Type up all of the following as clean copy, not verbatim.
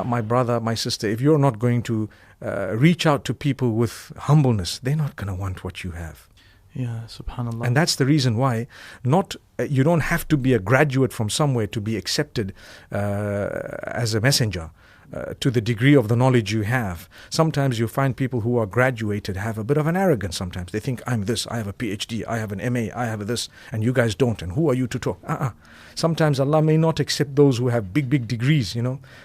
my brother, my sister, if you're not going to reach out to people with humbleness, they're not going to want what you have. Yeah, subhanallah. And that's the reason why you don't have to be a graduate from somewhere to be accepted as a messenger. To the degree of the knowledge you have. Sometimes you find people who are graduated have a bit of an arrogance sometimes. They think, I'm this, I have a PhD, I have an MA, I have this, and you guys don't, and who are you to talk? Sometimes Allah may not accept those who have big degrees,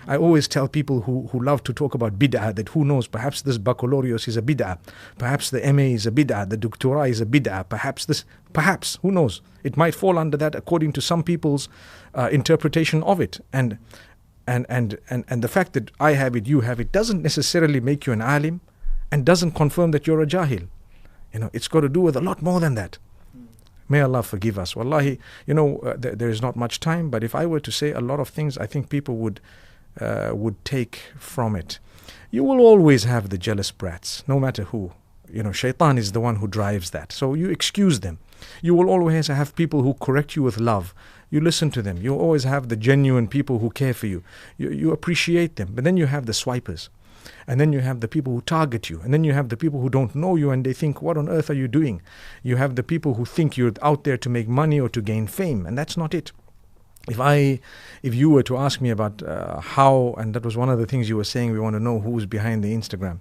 I always tell people who love to talk about bid'ah that who knows, perhaps this baccalaureate is a bid'ah, perhaps the MA is a bid'ah, the doctorate is a bid'ah, perhaps, who knows? It might fall under that according to some people's interpretation of it. And the fact that I have it, you have it, doesn't necessarily make you an alim and doesn't confirm that you're a jahil. It's got to do with a lot more than that. May Allah forgive us. Wallahi, there is not much time, but if I were to say a lot of things, I think people would take from it. You will always have the jealous brats, no matter who. Shaitan is the one who drives that. So you excuse them. You will always have people who correct you with love. You listen to them. You always have the genuine people who care for you. You appreciate them. But then you have the swipers. And then you have the people who target you. And then you have the people who don't know you and they think, what on earth are you doing? You have the people who think you're out there to make money or to gain fame. And that's not it. If you were to ask me about how, and that was one of the things you were saying, we want to know who's behind the Instagram.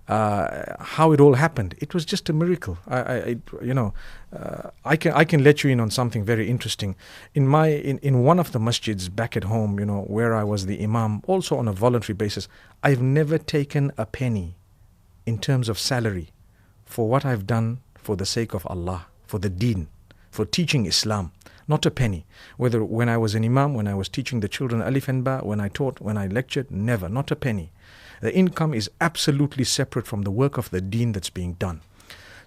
How it all happened. It was just a miracle. I can let you in on something very interesting. In one of the masjids back at home, where I was the imam, also on a voluntary basis, I've never taken a penny in terms of salary for what I've done for the sake of Allah, for the deen, for teaching Islam. Not a penny. Whether when I was an imam, when I was teaching the children alif and ba, when I taught, when I lectured, never, not a penny. The income is absolutely separate from the work of the deen that's being done.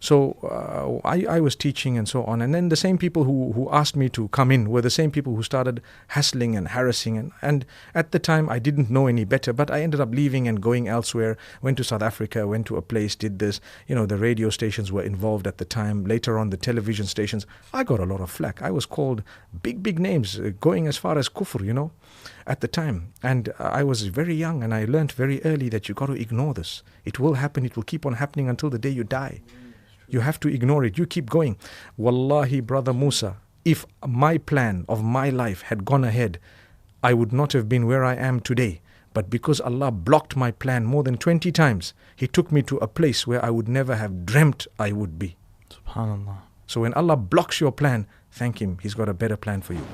So I was teaching and so on. And then the same people who asked me to come in were the same people who started hassling and harassing. And at the time, I didn't know any better. But I ended up leaving and going elsewhere. Went to South Africa, went to a place, did this. The radio stations were involved at the time. Later on, the television stations. I got a lot of flack. I was called big names, going as far as kufr, at the time. And I was very young and I learned very early that you got to ignore this. It will happen. It will keep on happening until the day you die. You have to ignore it. You keep going. Wallahi, brother Musa, if my plan of my life had gone ahead, I would not have been where I am today. But because Allah blocked my plan more than 20 times, He took me to a place where I would never have dreamt I would be. Subhanallah. So when Allah blocks your plan, thank Him. He's got a better plan for you.